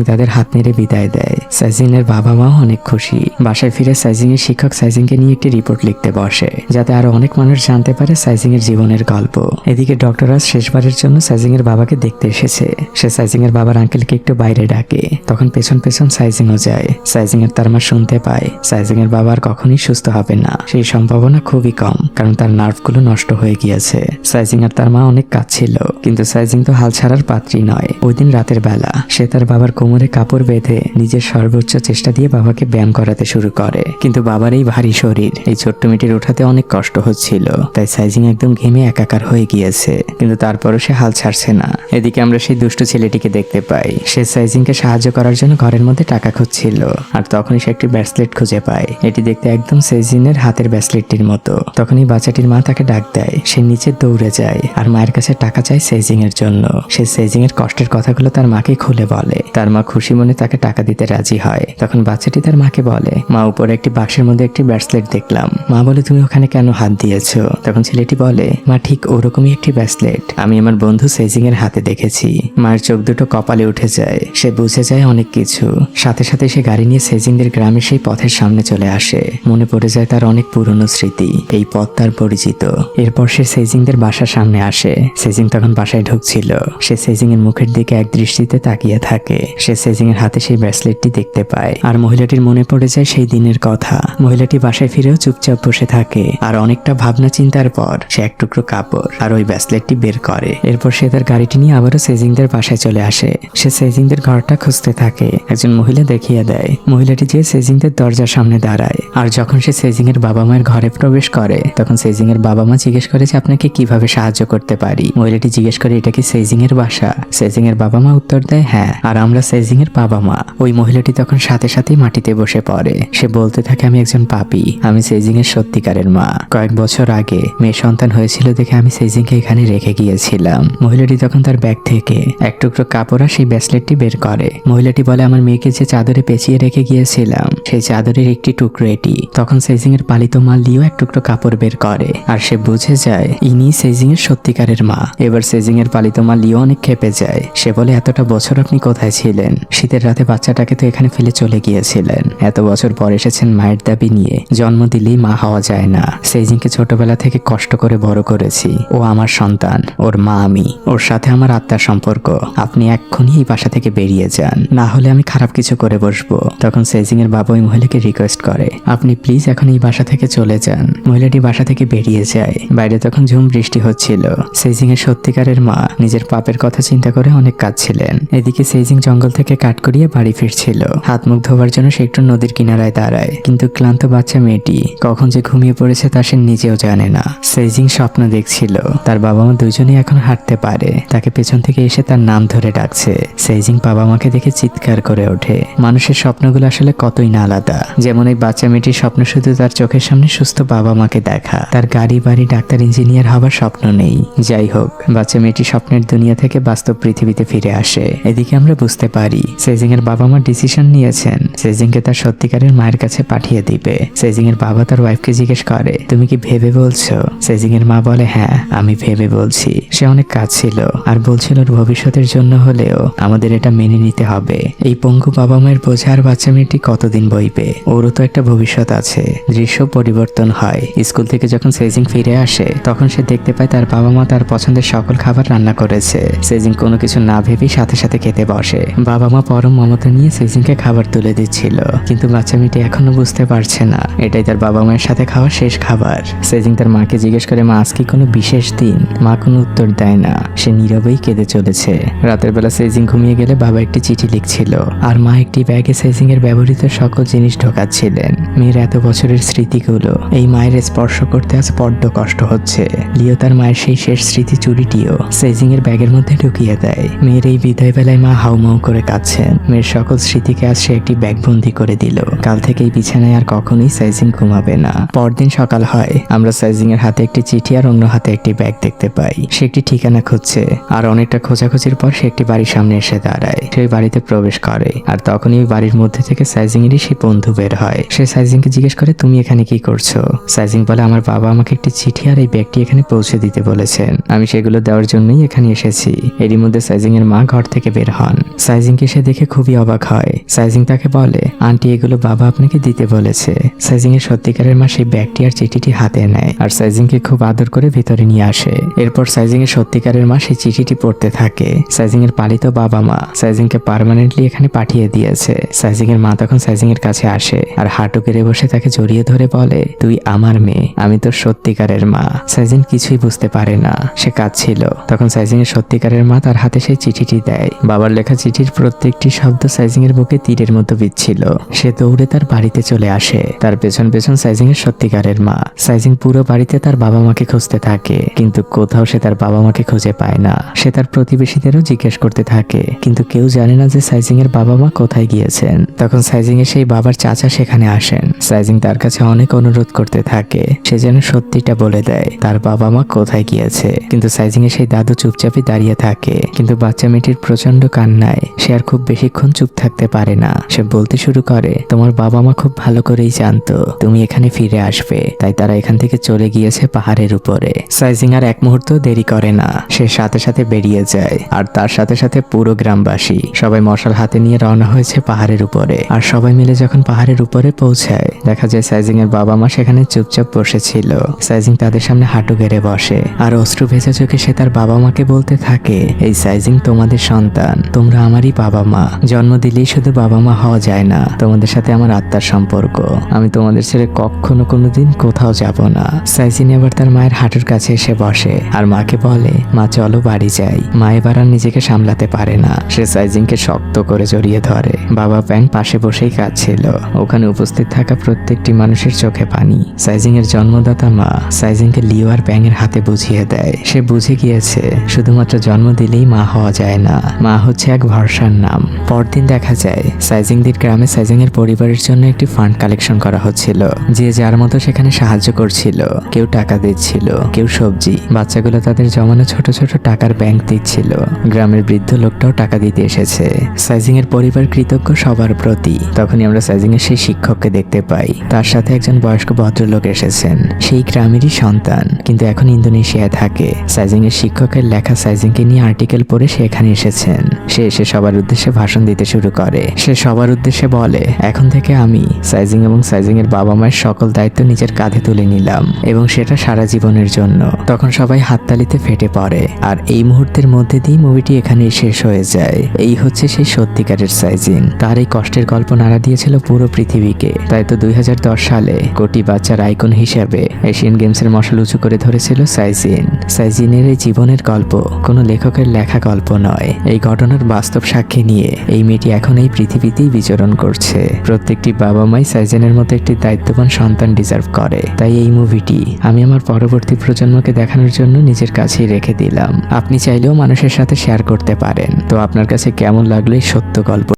তাদের হাত নেড়ে বিদায় দেয়। সাইজিনের বাবা মাও অনেক খুশি। বাসায় ফিরে সাইজিং এর শিক্ষক সাইজিংকে নিয়ে একটি রিপোর্ট লিখতে বসে, যাতে আরো অনেক মানুষ জানতে পারে সাইজিং এর জীবনের গল্প। এদিকে ডক্টর আজ শেষবারের জন্য সাইজিং এর বাবাকে দেখতে এসেছে। সে সাইজিং এর বাবার আঙ্কেলকে একটু বাইরে ডাকে। তখন পেছন পেছন সাইজিংও যায়। সাইজিং এর তার মা শুনতে পায় সাইজিং এর বাবা আর কখনই সুস্থ হবে না। সেই সম্ভাবনা খুবই কম, কারণ তার নার্ভগুলো নষ্ট হয়ে গিয়েছে। সাইজিং আর তার মা অনেক কাঁদছিল, কিন্তু সাইজিং তো হাল ছাড়ার পাত্রী নয়। ওই দিন রাতের বেলা সে তার বাবার কোমরে কাপড় বেঁধে নিজের সর্বোচ্চ চেষ্টা দিয়ে বাবাকে ব্যায়াম করাতে শুরু করে। কিন্তু বাবার এই ভারী শরীর এই ছোট্ট মেয়েটির ওঠাতে অনেক কষ্ট হচ্ছিল, তাই সাইজিং একদম ঘেমে একাকার হয়ে গিয়েছে। কিন্তু তারপরও সে হাল ছাড়ছে না। এদিকে আমরা সেই দুষ্টু ছেলেটিকে দেখতে পাই। সে সাইজিংকে সাহায্য করার জন্য ঘরের মধ্যে টাকা খুঁজছিল, আর তখনই সে একটি ব্রেসলেট খুঁজে পায়। এটি দেখতে একদম সাইজিনের হাতের ব্রেসলেটটির মতো। তখনই বাচ্চাটির মা তাকে ডাক দেয়। সে নিচে দৌড়ে যায় আর মায়ের কাছে টাকা চায় সাইজিং এর জন্য। সে সাইজিং এর কষ্টের কথাগুলো তার মাকে খুলে বলে। তার মা খুশি মনে তাকে টাকা দিতে রাজি হয়। তখন বাচ্চাটি তার মাকে বলে, মা উপরে একটি বাক্সের মধ্যে একটি ব্রেসলেট দেখলাম। মা বলে, তুমি ওখানে কেন হাত দিয়েছো? তখন ছেলেটি বলে, মা ঠিক ওরকমই একটি ব্রেসলেট আমি আমার বন্ধু সাইজিং এর হাতে দেখেছি। মায়ের চোখ দুটো কপালে উঠে যায়। সে বুঝে যায় অনেক কিছু। সাথে সাথে সে গাড়ি নিয়ে সাইজিংদের গ্রামের সেই পথের সামনে চলে আসে। মনে পড়ে যায় তার অনেক পুরনো স্মৃতি। এই পথ তার পরিচিত। এরপর সে সেজিংদের বাসার সামনে আসে। সেজিং তখন বাসায় ঢুকছিল। সে সেজিং এর মুখের দিকে এক দৃষ্টিতে তাকিয়ে থাকে। সে সেজিং এর হাতে সেই ব্রেসলেটটি দেখতে পায়, আর মহিলাটির মনে পড়ে যায় সেই দিনের কথা। মহিলাটি বাসায় ফিরেও চুপচাপ বসে থাকে, আর অনেকটা ভাবনা চিন্তার পর সে এক টুকরো কাপড় আর ওই ব্রেসলেটটি বের করে। এরপর সে তার গাড়িটি নিয়ে আবারও সেজিংদের বাসায় চলে আসে। সে সেজিংদের ঘরটা খুঁজতে থাকে। একজন মহিলা দেখিয়ে দেয়। মহিলাটি যে সেজিংদের দরজার সামনে দাঁড়ায়, আর যখন সে সেজিং এর বাবা মায়ের ঘরে প্রবেশ করে তখন সেজিং এর বাবা মা জিজ্ঞেস করে যে আপনাকে কিভাবে সাহায্য করতে পারি। মহিলাটি জিজ্ঞেস করে এটা কি সেজিং এর বাসা? সেজিং এর বাবা মা উত্তর দেয় হ্যাঁ, আর আমরা সেজিং এর বাবা মা। ওই মহিলাটি তখন সাথে সাথেই মাটিতে বসে পড়ে। সে বলতে থাকে আমি একজন পাপী, আমি সেজিং এর সত্যিকারের মা। কয়েক বছর আগে মেয়ে সন্তান হয়েছিল দেখে আমি সেজিংকে এখানে রেখে গিয়েছিলাম। মহিলাটি তখন তার ব্যাগ থেকে এক টুকরো কাপড় আর সেই ব্রেসলেটটি বের করে। মহিলাটি বলে আমার মেয়েকে যে চাদরে পেঁচিয়ে রেখে গিয়েছিলাম সেই চাদরের একটি টুকরো এটি। তখন সেজিং এর পালিত মা লিও এক টুকরো কাপড় বের করে, আর সে বুঝে যায় ইনি সেজিং এর সত্যিকারের মা। এবার সেজিং এর পালিত মা লিও অনেক ক্ষেপে যায়। সে বলে এতটা বছর আপনি কোথায় ছিলেন? শীতের রাতে বাচ্চাটাকে তো এখানে ফেলে চলে গিয়েছিলেন। এত বছর পর এসেছেন মায়ের দাবি নিয়ে। জন্ম দিলেই মা হওয়া যায় না। সেজিংকে ছোটবেলা থেকে কষ্ট করে বড় করেছি। ও আমার সন্তান, ওর মা আমি। ওর সাথে আমার আত্মার সম্পর্ক। আপনি এক্ষুনি এই বাসা থেকে বেরিয়ে যান, না হলে আমি খারাপ কিছু করে বসবো। তখন সেজিং এর বাবা ওই মহিলাকে রিকোয়েস্ট করে আপনি প্লিজ এখন এই বাসা থেকে চলে যান। মহিলাটি বাসা থেকে বেরিয়ে যায়। বাইরে তখন ঝুম বৃষ্টি হচ্ছিল। সেজিং এর সত্যিকারের মা নিজের পাপের কথা চিন্তা করে অনেক কাঁদছিলেন। এদিকে সেজিং জঙ্গল থেকে কাঠ করিয়ে বাড়ি ফিরছিল। হাত মুখ ধোবার জন্য সে একটু নদীর কিনারায় দাঁড়ায়, কিন্তু ক্লান্ত বাচ্চা মেয়েটি কখন যে ঘুমিয়ে পড়েছে তা সে নিজেও জানে না। সেজিং স্বপ্ন দেখছিল তার বাবা মা দুজনেই এখন হাঁটতে পারে। তাকে পেছন থেকে এসে তার নাম ধরে ডাকছে। সেজিং বাবা মাকে দেখে চিৎকার করে ওঠে। মানুষের স্বপ্নগুলো আসলে কতই না আলাদা। যেমন এই বাচ্চা মেয়েটির স্বপ্ন শুধু তার চোখের সামনে সুস্থ বাবা মাকে দেখা, তার গাড়ি বাড়ি ডাক্তার ইঞ্জিনিয়ার হবার স্বপ্ন নেই। যাই হোক, বাচ্চা মেয়েটি স্বপ্নের দুনিয়া থেকে বাস্তব পৃথিবীতে ফিরে আসে। এদিকে আমরা বুঝতে পারি সেজিং এর বাবা মা ডিসিশন নিয়েছেন সেজিংকে তার সত্যিকারের মায়ের কাছে পাঠিয়ে দিবে। সেজিং এর বাবা তার ওয়াইফকে জিজ্ঞেস করে তুমি কি ভেবে বলছো? সেজিং এর মা বলে হ্যাঁ আমি ভেবে বলছি। সে অনেক কাঁদছিল আর বলছিল ওর ভবিষ্যতের জন্য হলেও আমাদের এটা মেনে নিতে হবে। এই পঙ্গু বাবা মায়ের বোঝা আর বাচ্চা মেয়েটি কতদিন বইবে, ওরও তো একটা ভবিষ্যৎ আছে। দৃশ্য পরিবর্তন হয়। স্কুল থেকে যখন সেজিং ফিরে আসে তখন সে দেখতে পায় তার বাবা মা তার পছন্দের সকল খাবার রান্না করেছে। সেজিং কোনো কিছু না ভেবেই সাথে সাথে খেতে বসে। বাবা মা পরম মমতা নিয়ে সেজিংকে খাবার তুলে দিচ্ছিল, কিন্তু বাচ্চা মেয়েটি এখনো বুঝতে পারছে না এটাই তার বাবা মায়ের সাথে খাওয়া শেষ খাবার। সেজিং তার মাকে জিজ্ঞেস করে, মা আজ কি কোনো বিশেষ দিন? মা কোনো উত্তর দেয় না, সে নীরবেই কেঁদে চলেছে। রাতের বেলা সেজিং ঘুমিয়ে গেলে বাবা একটি চিঠি লিখছিল আর মা একটি ব্যাগে সেজিং এর ব্যবহৃত সকল জিনিস ঢোকাচ্ছিলেন। মেয়ের এত বছরের স্মৃতিগুলো এই মায়ের স্পর্শ করতে আজ বড্ড কষ্ট হচ্ছে। লিও তার মায়ের সেই শেষ স্মৃতি চুরিটিও সেজিং এর ব্যাগের মধ্যে ঢুকিয়ে দেয়। মেয়ের এই বিদায় বেলায় মা হাউমাউ করে কাঁদছেন। মেয়ের সকল স্মৃতিকে আজ সে একটি ব্যাগবন্দি করে দিল। কাল থেকে এই বিছানায় আর কখনোই সেজিং ঘুমাবে না। পরদিন সকাল হয়, আমরা সেজিং এর হাতে একটি চিঠি আর অন্য হাতে একটি ব্যাগ দেখতে পাই। সে একটি ঠিকানা খুঁজছে আর অনেকটা খোঁজাখুঁজির পর সে একটি বাড়ির সামনে এসে দাঁড়ায়। সেই বাড়িতে প্রবেশ করে আর তখনই ওই বাড়ির মধ্যে থেকে সাইজিং এরই সেই বন্ধু বের হয়। সে সাইজিংকে জিজ্ঞেস করে, তুমি এখানে কি করছো? সাইজিং বলে, আমার বাবা আমাকে একটি চিঠি আর এই ব্যাগটি এখানে পৌঁছে দিতে বলেছেন, আমি সেগুলো দেওয়ার জন্যই এখানে এসেছি। এরই মধ্যে সাইজিং এর মা ঘর থেকে বের হন। সাইজিংকে সে দেখে খুবই অবাক হয়। সাইজিং তাকে বলে, আন্টি এগুলো বাবা আপনাকে দিতে বলেছে। সাইজিং এর সত্যিকারের মা সেই ব্যাগটি আর চিঠিটি হাতে নেয় আর সাইজিংকে খুব আদর করে ভিতরে নিয়ে আসে। এরপর সাইজিং এর সত্যিকারের মা সেই চিঠিটি পড়তে থাকে। সাইজিং এর পালিত বাবা মা সাইজিংকে পার্মানেন্টলি এখানে পাঠিয়ে দিয়েছে। সাইজিং এর মা তখন সাইজিং এর কাছে আসে আর হাঁটু কেড়ে বসে তাকে জড়িয়ে ধরে বলে, তুই আমার মেয়ে, আমি তোর সত্যিকারের মা। সাইজিং কিছুই বুঝতে পারে না, সে কাঁদছিল। তখন সাইজিং এর সত্যিকারের মা তার হাতে সেই চিঠিটি দেয়। বাবার লেখা চিঠির প্রত্যেকটি শব্দ সাইজিং এর বুকে তীরের মতো বিচ্ছিল। সে দৌড়ে তার বাড়িতে চলে আসে, তার পেছন পেছন সাইজিং এর সত্যিকারের মা। সাইজিং পুরো বাড়িতে তার বাবা মাকে খুঁজতে থাকে, কিন্তু কোথাও সে তার বাবা মাকে খুঁজে পায় না। সে তার প্রতিবেশীদেরও জিজ্ঞেস করতে থাকে, কিন্তু কেউ জানে না যে সাইজিং এর বাবা মা কোথায় গিয়েছেন। তখন সাইজিং এর সেই বাবার চাচা সেখানে আসেন। সাইজিং তার কাছে অনেক অনুরোধ করতে থাকে সে যেন সত্যিটা বলে দেয় তার বাবা মা কোথায় গিয়েছে, কিন্তু সাইজিং এর সেই দাদু চুপচাপই দাঁড়িয়ে থাকে। কিন্তু বাচ্চা মেয়েটির প্রচন্ড কান্নায় সে আর খুব বেশিক্ষণ চুপ থাকতে পারে না। সে বলতে শুরু করে, তোমার বাবা মা খুব ভালো করেই জানতো তুমি এখানে ফিরে আসবে, তাই তারা এখান থেকে চলে গিয়েছে পাহাড়ের উপরে। সাইজিং আর এক মুহূর্ত দেরি করে না, সে সাথে সাথে বেরিয়ে যায় আর তার সাথে সাথে পুরো গ্রামবাসী সবাই মশাল হাতে নিয়ে রওনা হয়েছে পাহাড়ের উপরে। আর সবাই মিলে যখন পাহাড়ের উপরে পৌঁছায় দেখা যায় সাইজিং এর বাবা মা সেখানে চুপচাপ বসেছিল। সাইজিং তাদের সামনে হাঁটু গেড়ে বসে আর অশ্রু ভেজা চোখে সে তার বাবা মাকে বলতে থাকে, এই সাইজিং তোমাদের সন্তান, তোমরা আমারই বাবা মা। জন্ম দিলেই শুধু বাবা মা হওয়া যায় না, তোমাদের সাথে আমার আত্মার সম্পর্ক। আমি তোমাদের ছেড়ে কখনো কোনোদিন কোথাও যাব না। সাইজিং এবার তার মায়ের হাঁটুর কাছে এসে বসে আর মাকে বলে, মা চলো বাড়ি যাই। মা এবার আর নিজেকে সামলাতে পারে না, সে সাইজিংকে শক্ত করে জড়িয়ে ধরে। বাবা প্যাং পাশে বসেই কাঁদছিল। ওখানে উপস্থিত থাকা প্রত্যেকটি মানুষের চোখে পানি। সাইজিং এর জন্মদাতা মা সাইজিংকে লিও আর প্যাং এর হাতে বুঝিয়ে দেয়। সে বুঝে গিয়েছে শুধুমাত্র জন্ম দিলেই মা হওয়া যায় না, মা হচ্ছে এক ভরসার নাম। পরদিন দেখা যায় সাইজিংদের গ্রামে সাইজিং এর পরিবারের জন্য একটি ফান্ড কালেকশন করা হচ্ছিল। যে যার মতো সেখানে সাহায্য করছিল, কেউ টাকা দিচ্ছিল, কেউ সবজি। বাচ্চাগুলো তাদের জমানো ছোট ছোট টাকার ব্যাংক দিচ্ছিল। গ্রামের বৃদ্ধ লোকটাও টাকা দিতে এসেছে। সাইজিং এর পরিবার কৃতজ্ঞ সবার প্রতি। তখনই আমরা সাইজিং এর সেই শিক্ষককে দেখতে পাই, তার সাথে একজন বয়স্ক ভদ্রলোক এসেছেন। সেই গ্রামেরই সন্তান, কিন্তু এখন ইন্দোনেশিয়ায় থাকে। সাইজিং এর শিক্ষকের লেখা সাইজিংকে নিয়ে আর্টিকেল পড়ে সে এখানে এসেছেন। সে এসে সবার উদ্দেশ্যে ভাষণ দিতে শুরু করে। সে সবার উদ্দেশ্যে বলে, এখন থেকে আমি সাইজিং এবং সাইজিং এর বাবা মায়ের সকল দায়িত্ব নিজের কাঁধে তুলে নিলাম এবং সেটা সারা জীবনের জন্য। তখন সবাই হাততালিতে ফেটে পড়ে আর এই মুহূর্তের মধ্যে দিয়ে মুভিটি এখানেই শেষ হয়ে যায়। এই হচ্ছে সেই সত্যিকারের সাইজিং। তার এই কষ্টের গল্প নাড়া দিয়েছিল পুরো পৃথিবীকে। তাই তো 2010 সালে কোটি বাচ্চার আইকন হিসেবে এশিয়ান গেমসের মশাল উঁচু করে ধরেছিল সাইজিন। সাইজিনের এই জীবনের গল্প কোনো লেখকের লেখা গল্প নয়। এই ঘটনার বাস্তব সাক্ষী নিয়ে এই মেয়েটি এখন এই পৃথিবীতেই বিচরণ করছে। প্রত্যেকটি বাবা মাই সাইজিনের মতো একটি দায়িত্ববান সন্তান ডিজার্ভ করে। তাই এই মুভিটি আমি আমার পরবর্তী প্রজন্মকে দেখানোর জন্য নিজের কাছেই রেখে দিলাম। আপনি চাইলেও মানুষের সাথে শেয়ার করতে পারেন। তো আপনার কাছে কেমন লাগলো এই সত্য গল্প?